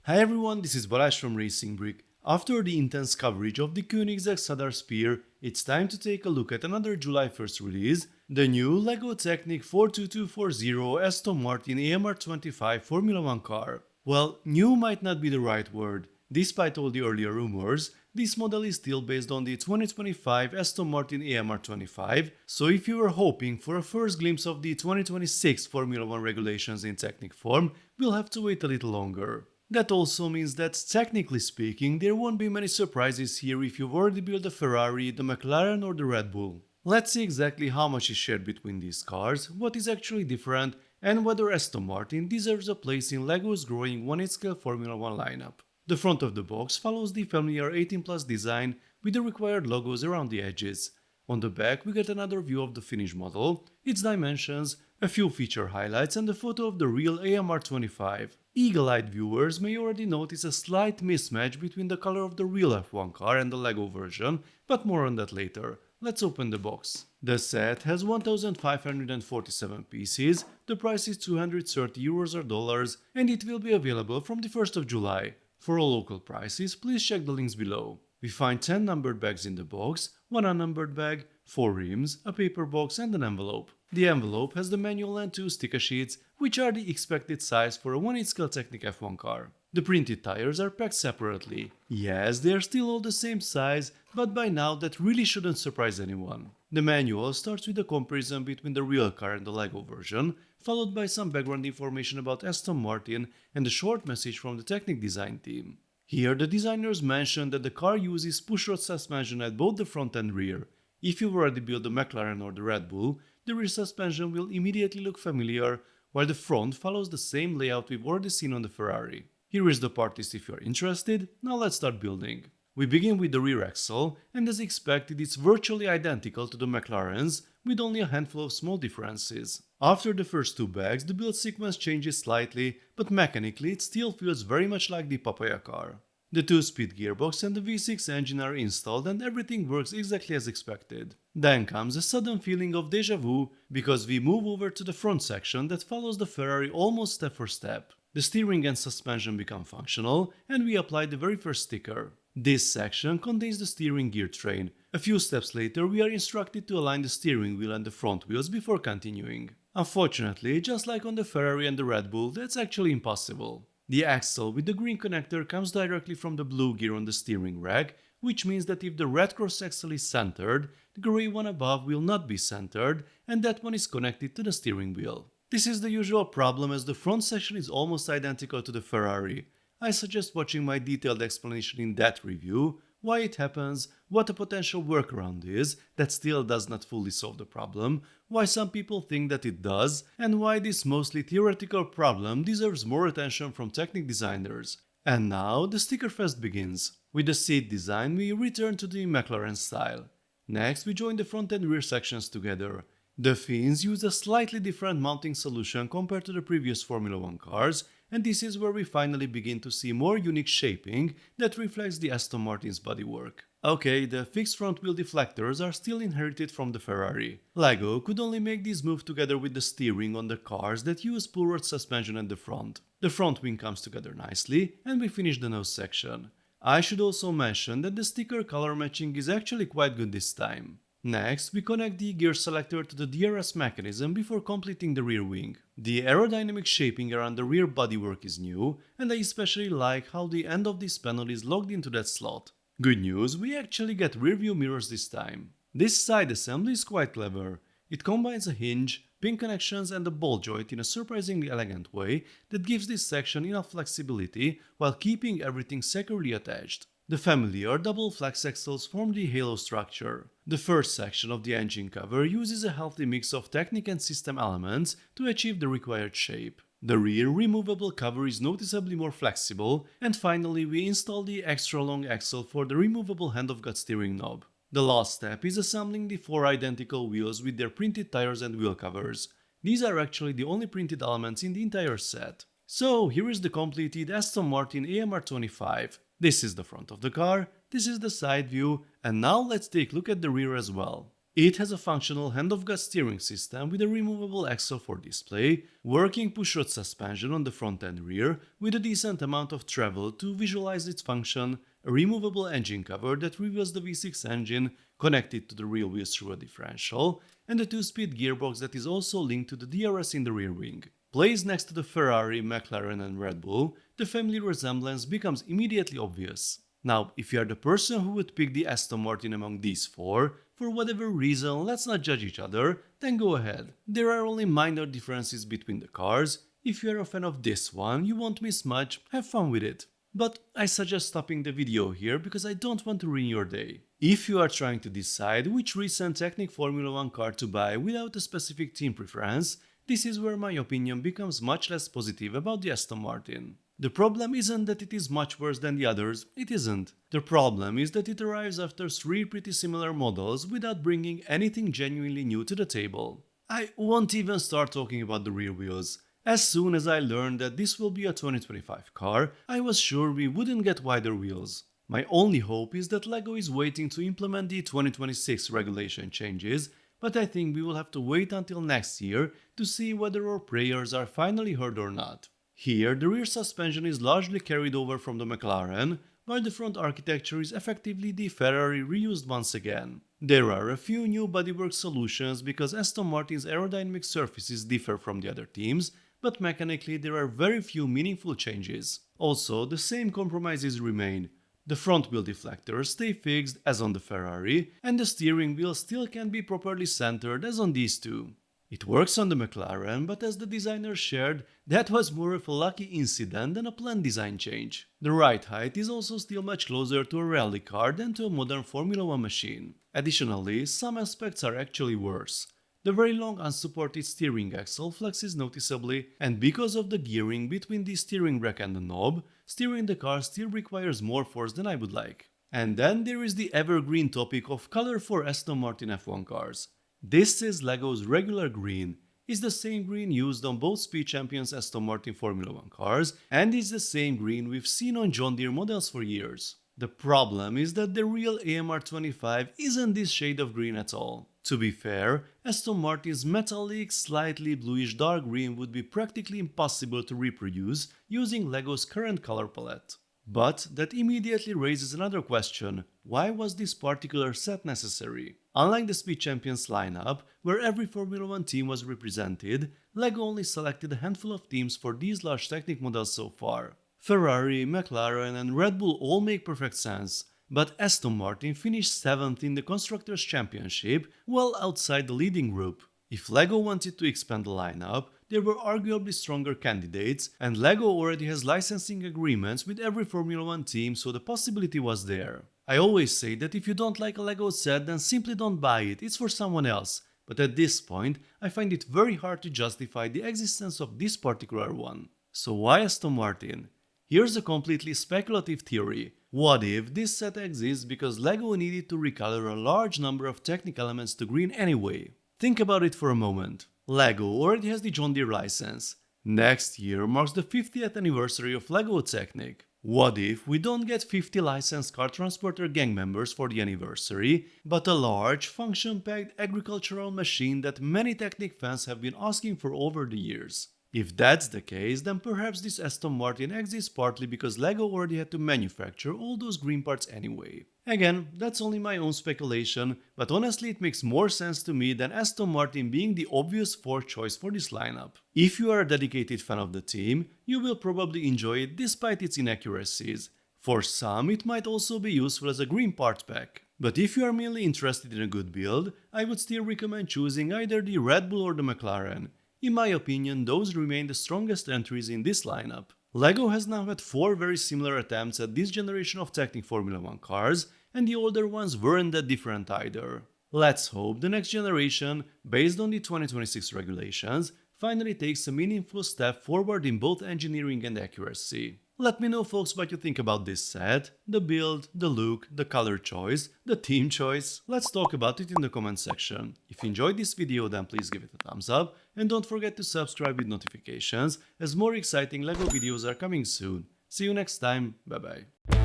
Hi everyone, this is Balázs from RacingBrick. After the intense coverage of the Koenigsegg Sadar Spear, it's time to take a look at another July 1st release, the new LEGO Technic 42240 Aston Martin AMR25 Formula 1 car. Well, new might not be the right word. Despite all the earlier rumors, this model is still based on the 2025 Aston Martin AMR25, so if you were hoping for a first glimpse of the 2026 Formula 1 regulations in Technic form, we'll have to wait a little longer. That also means that, technically speaking, there won't be many surprises here if you've already built a Ferrari, the McLaren or the Red Bull. Let's see exactly how much is shared between these cars, what is actually different, and whether Aston Martin deserves a place in LEGO's growing 1/8-scale Formula 1 lineup. The front of the box follows the familiar 18 Plus design with the required logos around the edges. On the back we get another view of the finished model, its dimensions, a few feature highlights and a photo of the real AMR25. Eagle-eyed viewers may already notice a slight mismatch between the color of the real F1 car and the LEGO version, but more on that later. Let's open the box. The set has 1547 pieces, the price is €230 or dollars, and it will be available from the 1st of July. For all local prices, please check the links below. We find 10 numbered bags in the box, 1 unnumbered bag, 4 rims, a paper box and an envelope. The envelope has the manual and 2 sticker sheets, which are the expected size for a 1/8-scale Technic F1 car. The printed tires are packed separately. Yes, they are still all the same size, but by now that really shouldn't surprise anyone. The manual starts with a comparison between the real car and the LEGO version, followed by some background information about Aston Martin and a short message from the Technic design team. Here the designers mention that the car uses pushrod suspension at both the front and rear. If you've already built the McLaren or the Red Bull, the rear suspension will immediately look familiar, while the front follows the same layout we've already seen on the Ferrari. Here is the part list if you're interested. Now let's start building. We begin with the rear axle, and as expected it's virtually identical to the McLaren's, with only a handful of small differences. After the first 2 bags, the build sequence changes slightly, but mechanically it still feels very much like the Papaya car. The 2-speed gearbox and the V6 engine are installed and everything works exactly as expected. Then comes a sudden feeling of déjà vu, because we move over to the front section that follows the Ferrari almost step for step. The steering and suspension become functional, and we apply the very first sticker. This section contains the steering gear train. A few steps later we are instructed to align the steering wheel and the front wheels before continuing. Unfortunately, just like on the Ferrari and the Red Bull, that's actually impossible. The axle with the green connector comes directly from the blue gear on the steering rack, which means that if the red cross axle is centered, the grey one above will not be centered, and that one is connected to the steering wheel. This is the usual problem, as the front section is almost identical to the Ferrari. I suggest watching my detailed explanation in that review, why it happens, what a potential workaround is that still does not fully solve the problem, why some people think that it does, and why this mostly theoretical problem deserves more attention from Technic designers. And now the sticker fest begins. With the seat design we return to the McLaren style. Next we join the front and rear sections together. The fins use a slightly different mounting solution compared to the previous Formula 1 cars, and this is where we finally begin to see more unique shaping that reflects the Aston Martin's bodywork. Okay, the fixed front wheel deflectors are still inherited from the Ferrari. LEGO could only make these move together with the steering on the cars that use pull-rod suspension at the front. The front wing comes together nicely, and we finish the nose section. I should also mention that the sticker color matching is actually quite good this time. Next, we connect the gear selector to the DRS mechanism before completing the rear wing. The aerodynamic shaping around the rear bodywork is new, and I especially like how the end of this panel is logged into that slot. Good news, we actually get rear view mirrors this time. This side assembly is quite clever. It combines a hinge, pin connections and a ball joint in a surprisingly elegant way that gives this section enough flexibility while keeping everything securely attached. The familiar double flex axles form the halo structure. The first section of the engine cover uses a healthy mix of Technic and system elements to achieve the required shape. The rear removable cover is noticeably more flexible, and finally we install the extra long axle for the removable hand-of-God steering knob. The last step is assembling the 4 identical wheels with their printed tires and wheel covers. These are actually the only printed elements in the entire set. So here is the completed Aston Martin AMR25. This is the front of the car, this is the side view, and now let's take a look at the rear as well. It has a functional hand-of-God steering system with a removable axle for display, working pushrod suspension on the front and rear with a decent amount of travel to visualize its function, a removable engine cover that reveals the V6 engine connected to the rear wheels through a differential, and a 2-speed gearbox that is also linked to the DRS in the rear wing. Placed next to the Ferrari, McLaren and Red Bull, the family resemblance becomes immediately obvious. Now, if you are the person who would pick the Aston Martin among these four, for whatever reason, let's not judge each other, then go ahead. There are only minor differences between the cars. If you are a fan of this one, you won't miss much, have fun with it. But I suggest stopping the video here because I don't want to ruin your day. If you are trying to decide which recent Technic Formula 1 car to buy without a specific team preference, this is where my opinion becomes much less positive about the Aston Martin. The problem isn't that it is much worse than the others, it isn't. The problem is that it arrives after 3 pretty similar models without bringing anything genuinely new to the table. I won't even start talking about the rear wheels. As soon as I learned that this will be a 2025 car, I was sure we wouldn't get wider wheels. My only hope is that LEGO is waiting to implement the 2026 regulation changes, but I think we will have to wait until next year to see whether our prayers are finally heard or not. Here, the rear suspension is largely carried over from the McLaren, while the front architecture is effectively the Ferrari reused once again. There are a few new bodywork solutions because Aston Martin's aerodynamic surfaces differ from the other teams, but mechanically there are very few meaningful changes. Also, the same compromises remain. The front wheel deflectors stay fixed as on the Ferrari, and the steering wheel still can't be properly centered as on these two. It works on the McLaren, but as the designers shared, that was more of a lucky incident than a planned design change. The ride height is also still much closer to a rally car than to a modern Formula 1 machine. Additionally, some aspects are actually worse. The very long unsupported steering axle flexes noticeably, and because of the gearing between the steering rack and the knob, steering the car still requires more force than I would like. And then there is the evergreen topic of color for Aston Martin F1 cars. This is LEGO's regular green. It's the same green used on both Speed Champions Aston Martin Formula 1 cars, and it's the same green we've seen on John Deere models for years. The problem is that the real AMR25 isn't this shade of green at all. To be fair, Aston Martin's metallic, slightly bluish dark green would be practically impossible to reproduce using LEGO's current color palette. But that immediately raises another question: why was this particular set necessary? Unlike the Speed Champions lineup, where every Formula 1 team was represented, LEGO only selected a handful of teams for these large Technic models so far. Ferrari, McLaren and Red Bull all make perfect sense, but Aston Martin finished 7th in the Constructors' Championship, well outside the leading group. If LEGO wanted to expand the lineup, there were arguably stronger candidates, and LEGO already has licensing agreements with every Formula 1 team, so the possibility was there. I always say that if you don't like a LEGO set, then simply don't buy it, it's for someone else. But at this point, I find it very hard to justify the existence of this particular one. So why Aston Martin? Here's a completely speculative theory. What if this set exists because LEGO needed to recolor a large number of Technic elements to green anyway? Think about it for a moment. LEGO already has the John Deere license. Next year marks the 50th anniversary of LEGO Technic. What if we don't get 50 licensed car transporter gang members for the anniversary, but a large, function-packed agricultural machine that many Technic fans have been asking for over the years? If that's the case, then perhaps this Aston Martin exists partly because LEGO already had to manufacture all those green parts anyway. Again, that's only my own speculation, but honestly it makes more sense to me than Aston Martin being the obvious fourth choice for this lineup. If you are a dedicated fan of the team, you will probably enjoy it despite its inaccuracies. For some, it might also be useful as a green part pack. But if you are merely interested in a good build, I would still recommend choosing either the Red Bull or the McLaren. In my opinion, those remain the strongest entries in this lineup. LEGO has now had 4 very similar attempts at this generation of Technic Formula 1 cars, and the older ones weren't that different either. Let's hope the next generation, based on the 2026 regulations, finally takes a meaningful step forward in both engineering and accuracy. Let me know folks what you think about this set, the build, the look, the color choice, the theme choice. Let's talk about it in the comment section. If you enjoyed this video, then please give it a thumbs up and don't forget to subscribe with notifications as more exciting LEGO videos are coming soon. See you next time, bye bye.